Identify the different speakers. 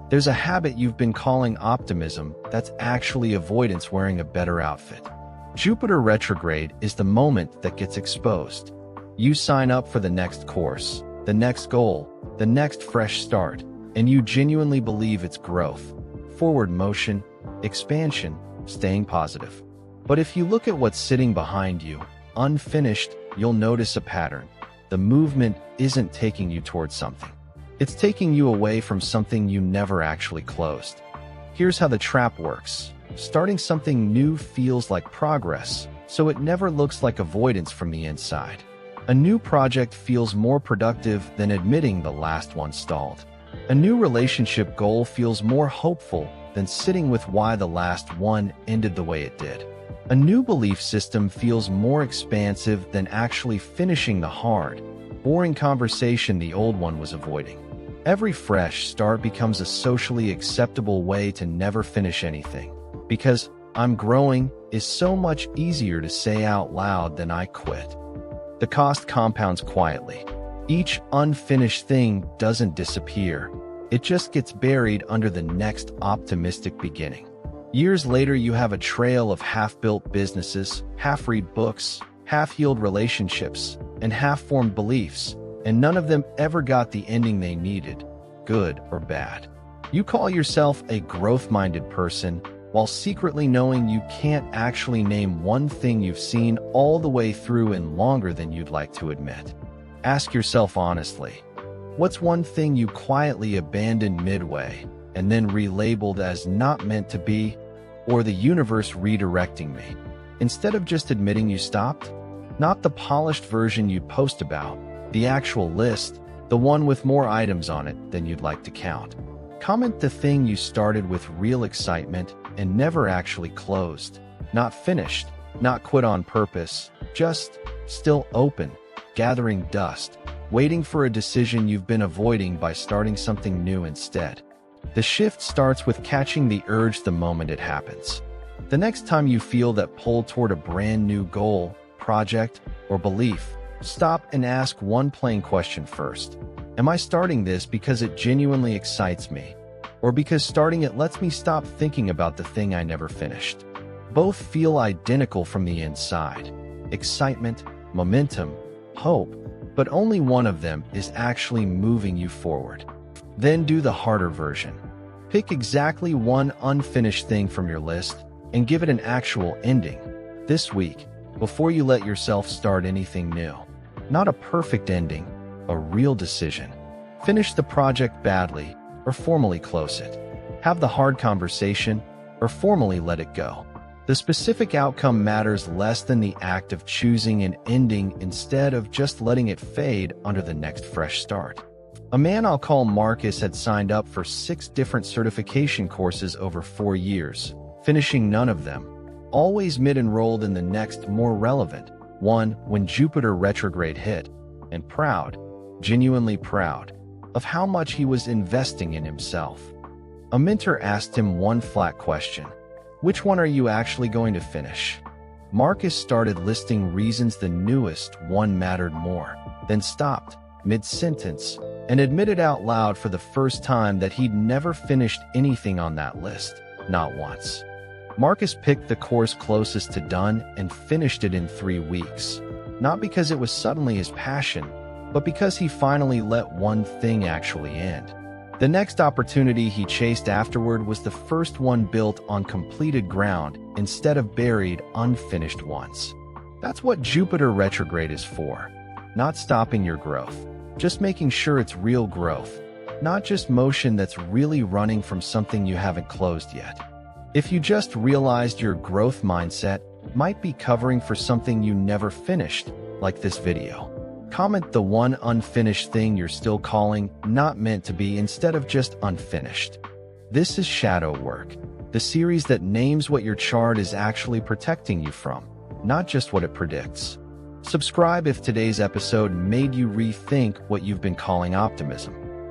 Speaker 1: There's a habit you've been calling optimism that's actually avoidance wearing a better outfit. Jupiter retrograde is the moment that gets exposed. You sign up for the next course, the next goal, the next fresh start, and you genuinely believe it's growth, forward motion, expansion, staying positive. But if you look at what's sitting behind you, unfinished, you'll notice a pattern. The movement isn't taking you towards something. It's taking you away from something you never actually closed. Here's how the trap works. Starting something new feels like progress, so it never looks like avoidance from the inside. A new project feels more productive than admitting the last one stalled. A new relationship goal feels more hopeful than sitting with why the last one ended the way it did. A new belief system feels more expansive than actually finishing the hard, boring conversation the old one was avoiding. Every fresh start becomes a socially acceptable way to never finish anything, because "I'm growing" is so much easier to say out loud than "I quit." The cost compounds quietly. Each unfinished thing doesn't disappear. It just gets buried under the next optimistic beginning. Years later, you have a trail of half-built businesses, half-read books, half-healed relationships, and half-formed beliefs, and none of them ever got the ending they needed, good or bad. You call yourself a growth-minded person, while secretly knowing you can't actually name one thing you've seen all the way through and longer than you'd like to admit. Ask yourself honestly, what's one thing you quietly abandoned midway and then relabeled as not meant to be, or the universe redirecting me? Instead of just admitting you stopped, not the polished version you post about, the actual list, the one with more items on it than you'd like to count. Comment the thing you started with real excitement and never actually closed. Not finished, not quit on purpose, just still open, gathering dust, waiting for a decision you've been avoiding by starting something new instead. The shift starts with catching the urge the moment it happens. The next time you feel that pull toward a brand new goal, project, or belief, stop and ask one plain question first. Am I starting this because it genuinely excites me, or because starting it lets me stop thinking about the thing I never finished? Both feel identical from the inside. Excitement, momentum, hope, but only one of them is actually moving you forward. Then do the harder version. Pick exactly one unfinished thing from your list and give it an actual ending this week before you let yourself start anything new. Not a perfect ending, a real decision. Finish the project badly or formally close it. Have the hard conversation or formally let it go. The specific outcome matters less than the act of choosing an ending instead of just letting it fade under the next fresh start. A man I'll call Marcus had signed up for 6 different certification courses over 4 years, finishing none of them, always mid-enrolled in the next, more relevant one when Jupiter retrograde hit, and proud, genuinely proud, of how much he was investing in himself. A mentor asked him one flat question: which one are you actually going to finish? Marcus started listing reasons the newest one mattered more, then stopped, mid-sentence, and admitted out loud for the first time that he'd never finished anything on that list, not once. Marcus picked the course closest to done and finished it in 3 weeks, not because it was suddenly his passion, but because he finally let one thing actually end. The next opportunity he chased afterward was the first one built on completed ground instead of buried, unfinished ones. That's what Jupiter retrograde is for. Not stopping your growth, just making sure it's real growth, not just motion that's really running from something you haven't closed yet. If you just realized your growth mindset might be covering for something you never finished, like this video, comment the one unfinished thing you're still calling not meant to be instead of just unfinished. This is Shadow Work, the series that names what your chart is actually protecting you from, not just what it predicts. Subscribe if today's episode made you rethink what you've been calling optimism.